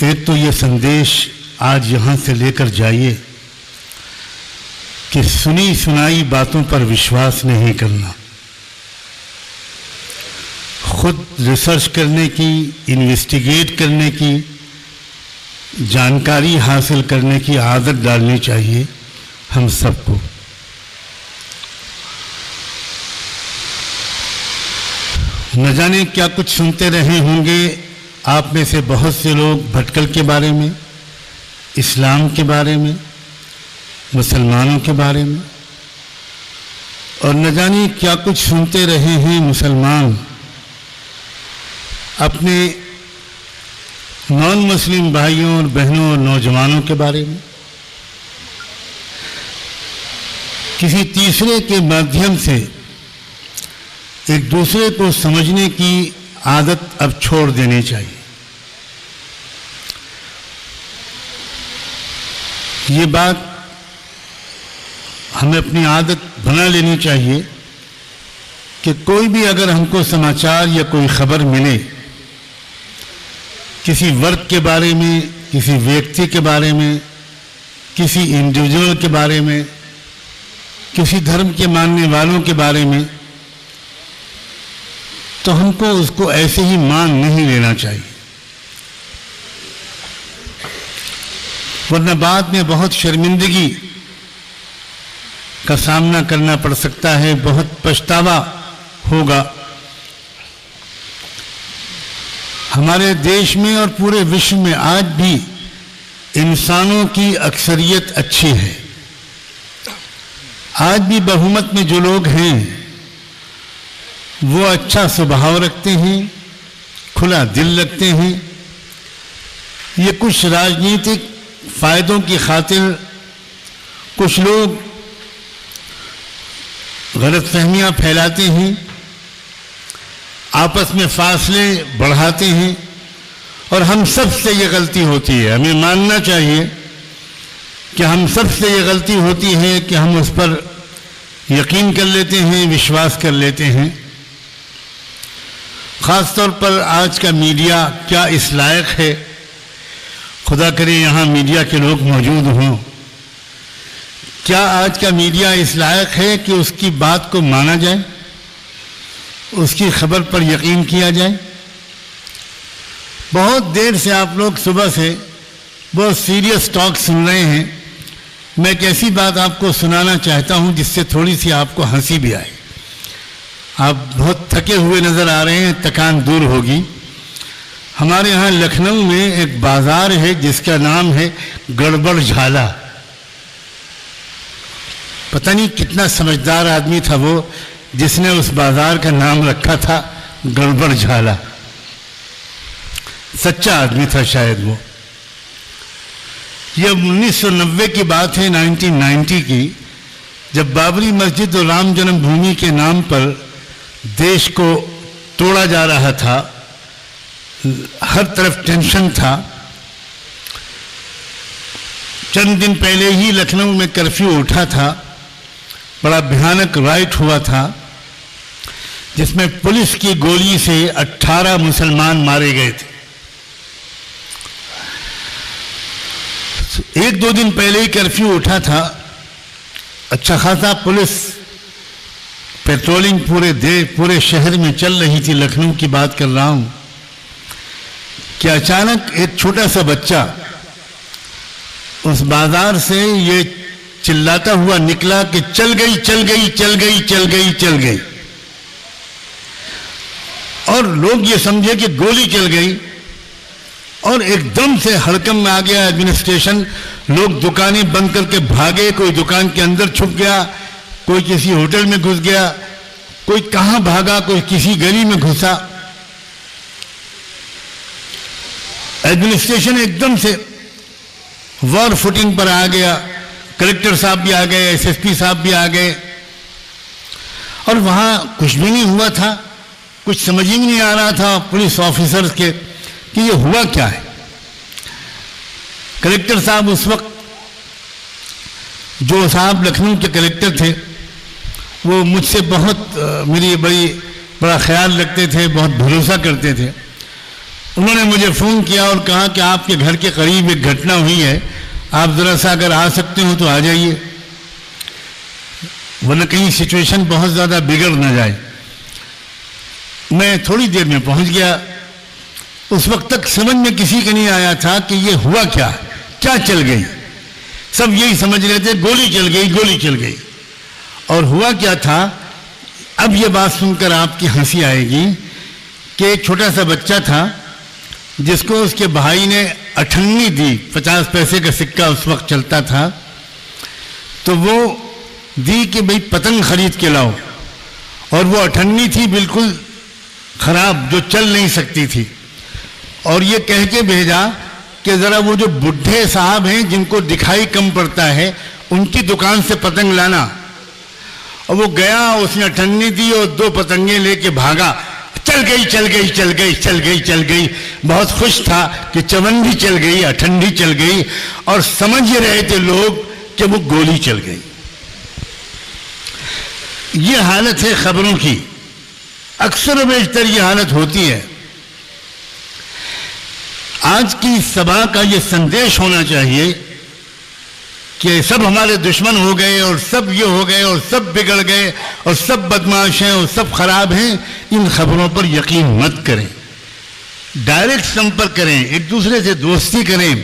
ایک تو یہ سندیش آج یہاں سے لے کر جائیے کہ سنی سنائی باتوں پر وشواس نہیں کرنا، خود ریسرچ کرنے کی، انویسٹیگیٹ کرنے کی، جانکاری حاصل کرنے کی عادت ڈالنی چاہیے ہم سب کو۔ نہ جانے کیا کچھ سنتے رہے ہوں گے آپ میں سے بہت سے لوگ بھٹکل کے بارے میں، اسلام کے بارے میں، مسلمانوں کے بارے میں، اور نہ جانے کیا کچھ سنتے رہے ہیں مسلمان اپنے نان مسلم بھائیوں اور بہنوں اور نوجوانوں کے بارے میں۔ کسی تیسرے کے مادھیم سے ایک دوسرے کو سمجھنے کی عادت اب چھوڑ دینی چاہیے۔ یہ بات ہمیں اپنی عادت بنا لینی چاہیے کہ کوئی بھی اگر ہم کو سماچار یا کوئی خبر ملے کسی ورگ کے بارے میں، کسی ویکتی کے بارے میں، کسی انڈیویجول کے بارے میں، کسی دھرم کے ماننے والوں کے بارے میں، تو ہم کو اس کو ایسے ہی مان نہیں لینا چاہیے، ورنہ بعد میں بہت شرمندگی کا سامنا کرنا پڑ سکتا ہے، بہت پچھتاوا ہوگا۔ ہمارے دیش میں اور پورے وشو میں آج بھی انسانوں کی اکثریت اچھی ہے، آج بھی بہومت میں جو لوگ ہیں وہ اچھا سبھاؤ رکھتے ہیں، کھلا دل رکھتے ہیں۔ یہ کچھ راجنیتک فائدوں کی خاطر کچھ لوگ غلط فہمیاں پھیلاتے ہیں، آپس میں فاصلے بڑھاتے ہیں، اور ہم سب سے یہ غلطی ہوتی ہے۔ ہمیں ماننا چاہیے کہ ہم سب سے یہ غلطی ہوتی ہے کہ ہم اس پر یقین کر لیتے ہیں، وشواس کر لیتے ہیں۔ خاص طور پر آج کا میڈیا کیا اس لائق ہے، خدا کرے یہاں میڈیا کے لوگ موجود ہوں، کیا آج کا میڈیا اس لائق ہے کہ اس کی بات کو مانا جائے، اس کی خبر پر یقین کیا جائے؟ بہت دیر سے آپ لوگ صبح سے بہت سیریس ٹاک سن رہے ہیں۔ میں ایک ایسی بات آپ کو سنانا چاہتا ہوں جس سے تھوڑی سی آپ کو ہنسی بھی آئے۔ آپ بہت تھکے ہوئے نظر آ رہے ہیں، تھکان دور ہوگی۔ ہمارے یہاں لکھنؤ میں ایک بازار ہے جس کا نام ہے گڑبڑ جھالا۔ پتہ نہیں کتنا سمجھدار آدمی تھا وہ جس نے اس بازار کا نام رکھا تھا گڑبڑ جھالا۔ سچا آدمی تھا شاید وہ۔ یہ 1990 کی بات ہے، 1990 کی، جب بابری مسجد اور رام جنم بھومی کے نام پر دیش کو توڑا جا رہا تھا، ہر طرف ٹینشن تھا۔ چند دن پہلے ہی لکھنؤ میں کرفیو اٹھا تھا، بڑا بھیانک رائٹ ہوا تھا جس میں پولیس کی گولی سے 18 مسلمان مارے گئے تھے۔ ایک دو دن پہلے ہی کرفیو اٹھا تھا، اچھا خاصا پولیس پیٹرولنگ پورے شہر میں چل رہی تھی، لکھنؤ کی بات کر رہا ہوں، کہ اچانک ایک چھوٹا سا بچہ اس بازار سے یہ چلاتا ہوا نکلا کہ چل گئی چل گئی چل گئی چل گئی چل گئی، اور لوگ یہ سمجھے کہ گولی چل گئی، اور ایک دم سے ہڑکم میں آ گیا ایڈمنسٹریشن۔ لوگ دکانیں بند کر کے بھاگے، کوئی دکان کے اندر چھپ گیا، کوئی کسی ہوٹل میں گھس گیا، کوئی کہاں بھاگا، کوئی کسی گلی میں گھسا۔ ایڈمنسٹریشن ایک دم سے وار فوٹنگ پر آ گیا، کلکٹر صاحب بھی آ گئے، ایس ایس پی صاحب بھی آ گئے، اور وہاں کچھ بھی نہیں ہوا تھا، کچھ سمجھ ہی نہیں آ رہا تھا پولیس آفیسرز کے کہ یہ ہوا کیا ہے۔ کلکٹر صاحب اس وقت، جو صاحب لکھنؤ کے کلکٹر تھے، وہ مجھ سے بہت میری بڑا خیال رکھتے تھے، بہت بھروسہ کرتے تھے۔ انہوں نے مجھے فون کیا اور کہا کہ آپ کے گھر کے قریب ایک گھٹنا ہوئی ہے، آپ ذرا سا اگر آ سکتے ہو تو آ جائیے، ورنہ کہیں سچویشن بہت زیادہ بگڑ نہ جائے۔ میں تھوڑی دیر میں پہنچ گیا۔ اس وقت تک سمجھ میں کسی کے نہیں آیا تھا کہ یہ ہوا کیا چل گئی۔ سب یہی سمجھ رہے تھے گولی چل گئی۔ اور ہوا کیا تھا، اب یہ بات سن کر آپ کی ہنسی آئے گی کہ ایک چھوٹا سا بچہ تھا جس کو اس کے بھائی نے 98 دی، 50 پیسے کا سکہ اس وقت چلتا تھا، تو وہ دی کہ بھئی پتنگ خرید کے لاؤ، اور وہ 98 تھی بالکل خراب جو چل نہیں سکتی تھی، اور یہ کہہ کے بھیجا کہ ذرا وہ جو بڈھے صاحب ہیں جن کو دکھائی کم پڑتا ہے ان کی دکان سے پتنگ لانا۔ اور وہ گیا، اس نے 98 دی اور 2 پتنگیں لے کے بھاگا، چل گئی۔ بہت خوش تھا کہ 54 چل گئی، 98 چل گئی، اور سمجھ رہے تھے لوگ کہ وہ گولی چل گئی۔ یہ حالت ہے خبروں کی، اکثر و بیشتر یہ حالت ہوتی ہے۔ آج کی سبھا کا یہ سندیش ہونا چاہیے کہ سب ہمارے دشمن ہو گئے اور سب یہ ہو گئے اور سب بگڑ گئے اور سب بدماش ہیں اور سب خراب ہیں۔ ان خبروں پر یقین مت کریں، ڈائریکٹ سمپرک کریں، ایک دوسرے سے دوستی کریں،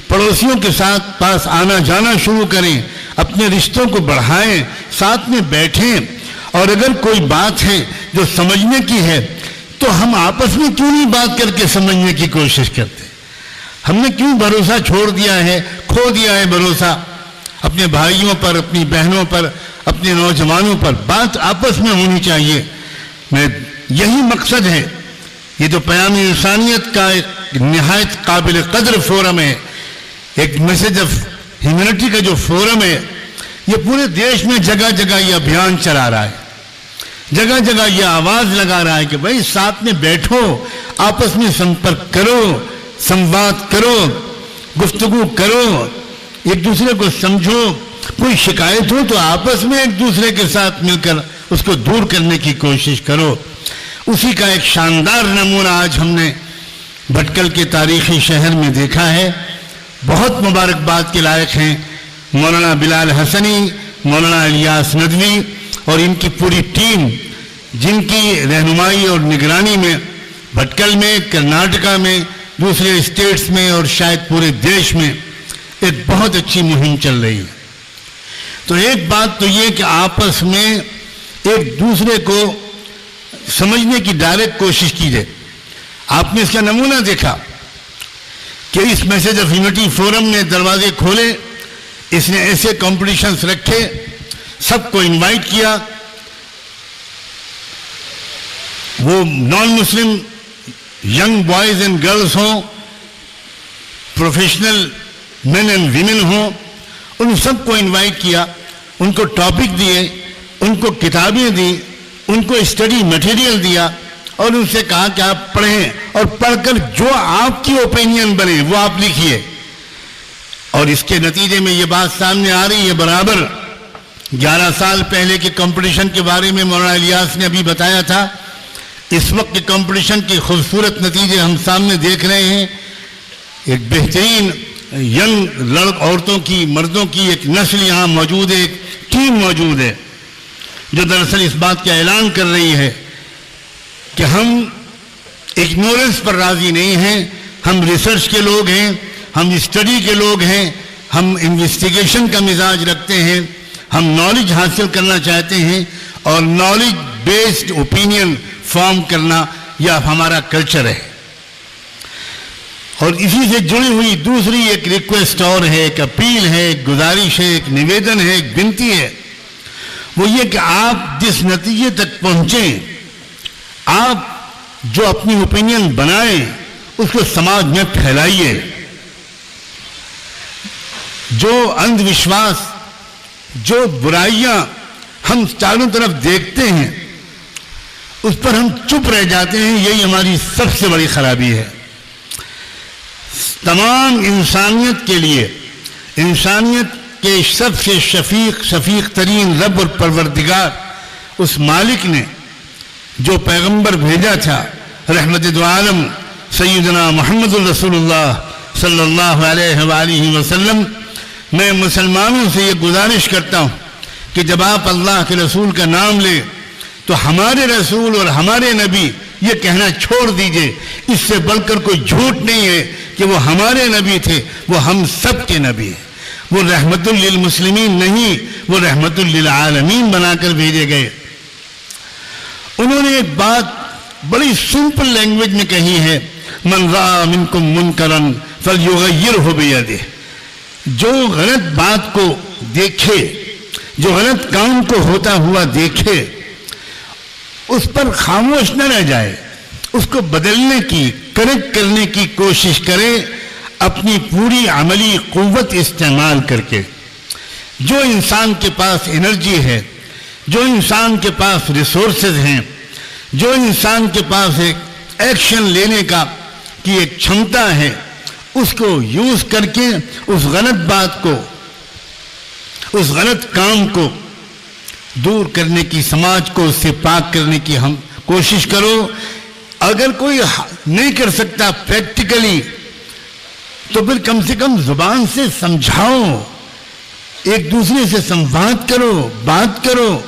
پڑوسیوں کے ساتھ پاس آنا جانا شروع کریں، اپنے رشتوں کو بڑھائیں، ساتھ میں بیٹھیں، اور اگر کوئی بات ہے جو سمجھنے کی ہے تو ہم آپس میں کیوں نہیں بات کر کے سمجھنے کی کوشش کرتے؟ ہم نے کیوں بھروسہ چھوڑ دیا ہے، کھو دیا ہے بھروسہ اپنے بھائیوں پر، اپنی بہنوں پر، اپنے نوجوانوں پر؟ بات آپس میں ہونی چاہیے۔ میں یہی مقصد ہے، یہ تو پیام انسانیت کا ایک نہایت قابل قدر فورم ہے، ایک میسج آف ہیومینٹی کا جو فورم ہے، یہ پورے دیش میں جگہ جگہ یہ ابھیان چلا رہا ہے، جگہ جگہ یہ آواز لگا رہا ہے کہ بھائی ساتھ میں بیٹھو، آپس میں سمپرک کرو، سمواد کرو، گفتگو کرو، ایک دوسرے کو سمجھو، کوئی شکایت ہو تو آپس میں ایک دوسرے کے ساتھ مل کر اس کو دور کرنے کی کوشش کرو۔ اسی کا ایک شاندار نمونہ آج ہم نے بھٹکل کے تاریخی شہر میں دیکھا ہے۔ بہت مبارکباد کے لائق ہیں مولانا بلال حسنی، مولانا الیاس ندوی اور ان کی پوری ٹیم، جن کی رہنمائی اور نگرانی میں بھٹکل میں، کرناٹکا میں، دوسرے اسٹیٹس میں اور شاید پورے دیش میں ایک بہت اچھی مہم چل رہی ہے۔ تو ایک بات تو یہ کہ آپس میں ایک دوسرے کو سمجھنے کی ڈائریکٹ کوشش کیجیے۔ آپ نے اس کا نمونہ دیکھا کہ اس میسج آف یونٹی فورم نے دروازے کھولے، اس نے ایسے کمپٹیشنز رکھے، سب کو انوائٹ کیا، وہ نان مسلم ینگ بوائز اینڈ گرلز ہوں، پروفیشنل مین اینڈ ویمن ہوں، ان سب کو انوائٹ کیا، ان کو ٹاپک دیے، ان کو کتابیں دی، ان کو اسٹڈی مٹیریل دیا، اور ان سے کہا کہ آپ پڑھیں اور پڑھ کر جو آپ کی اوپینین بنے وہ آپ لکھیے۔ اور اس کے نتیجے میں یہ بات سامنے آ رہی ہے، برابر 11 سال پہلے کے کمپٹیشن کے بارے میں مولانا الیاس نے ابھی بتایا تھا، اس وقت کے کمپٹیشن کے خوبصورت نتیجے ہم سامنے دیکھ رہے ہیں۔ ایک بہترین ینگ عورتوں کی، مردوں کی ایک نسل یہاں موجود ہے، ایک ٹیم موجود ہے جو دراصل اس بات کا اعلان کر رہی ہے کہ ہم اگنورنس پر راضی نہیں ہیں، ہم ریسرچ کے لوگ ہیں، ہم اسٹڈی کے لوگ ہیں، ہم انویسٹیگیشن کا مزاج رکھتے ہیں، ہم نالج حاصل کرنا چاہتے ہیں، اور نالج بیسڈ اوپینین فارم کرنا یہ ہمارا کلچر ہے۔ اور اسی سے جڑی ہوئی دوسری ایک ریکویسٹ اور ہے، ایک اپیل ہے، ایک گزارش ہے، ایک نویدن ہے، ایک بنتی ہے، وہ یہ کہ آپ جس نتیجے تک پہنچیں، آپ جو اپنی اوپینین بنائیں اس کو سماج میں پھیلائیے۔ جو اندھ وشواس، جو برائیاں ہم چاروں طرف دیکھتے ہیں اس پر ہم چپ رہ جاتے ہیں، یہی ہماری سب سے بڑی خرابی ہے۔ تمام انسانیت کے لیے، انسانیت کے سب سے شفیق ترین رب اور پروردگار اس مالک نے جو پیغمبر بھیجا تھا، رحمت دو عالم سیدنا محمد الرسول اللہ صلی اللہ علیہ وآلہ وسلم، میں مسلمانوں سے یہ گزارش کرتا ہوں کہ جب آپ اللہ کے رسول کا نام لیں تو ہمارے رسول اور ہمارے نبی یہ کہنا چھوڑ دیجئے، اس سے بڑھ کر کوئی جھوٹ نہیں ہے کہ وہ ہمارے نبی تھے، وہ ہم سب کے نبی ہیں۔ وہ رحمت للمسلمین نہیں، وہ رحمت للعالمین بنا کر بھیجے گئے۔ انہوں نے ایک بات بڑی سمپل لینگویج میں کہی ہے، من رأى منکم منکرا فلیغیرہ بیدہ۔ جو غلط بات کو دیکھے، جو غلط کام کو ہوتا ہوا دیکھے، اس پر خاموش نہ رہ جائے، اس کو بدلنے کی، کریکٹ کرنے کی کوشش کرے، اپنی پوری عملی قوت استعمال کر کے۔ جو انسان کے پاس انرجی ہے، جو انسان کے پاس ریسورسز ہیں، جو انسان کے پاس ایک ایکشن لینے کا کی ایک چھمتا ہے، اس کو یوز کر کے اس غلط بات کو، اس غلط کام کو دور کرنے کی، سماج کو اس سے پاک کرنے کی ہم کوشش کرو۔ اگر کوئی نہیں کر سکتا پریکٹیکلی تو پھر کم سے کم زبان سے سمجھاؤ، ایک دوسرے سے سمواد کرو، بات کرو،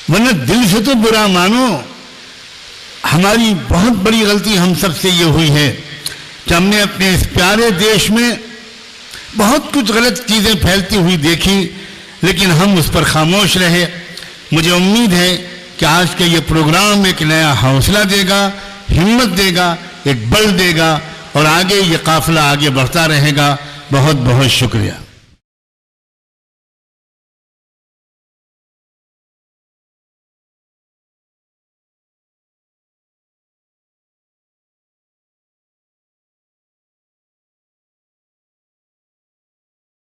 ورنہ دل سے تو برا مانو۔ ہماری بہت بڑی غلطی ہم سب سے یہ ہوئی ہے کہ ہم نے اپنے اس پیارے دیش میں بہت کچھ غلط چیزیں پھیلتی ہوئی دیکھی، لیکن ہم اس پر خاموش رہے۔ مجھے امید ہے کہ آج کا یہ پروگرام ایک نیا حوصلہ دے گا، ہمت دے گا، ایک بل دے گا، اور آگے یہ قافلہ آگے بڑھتا رہے گا۔ بہت بہت شکریہ۔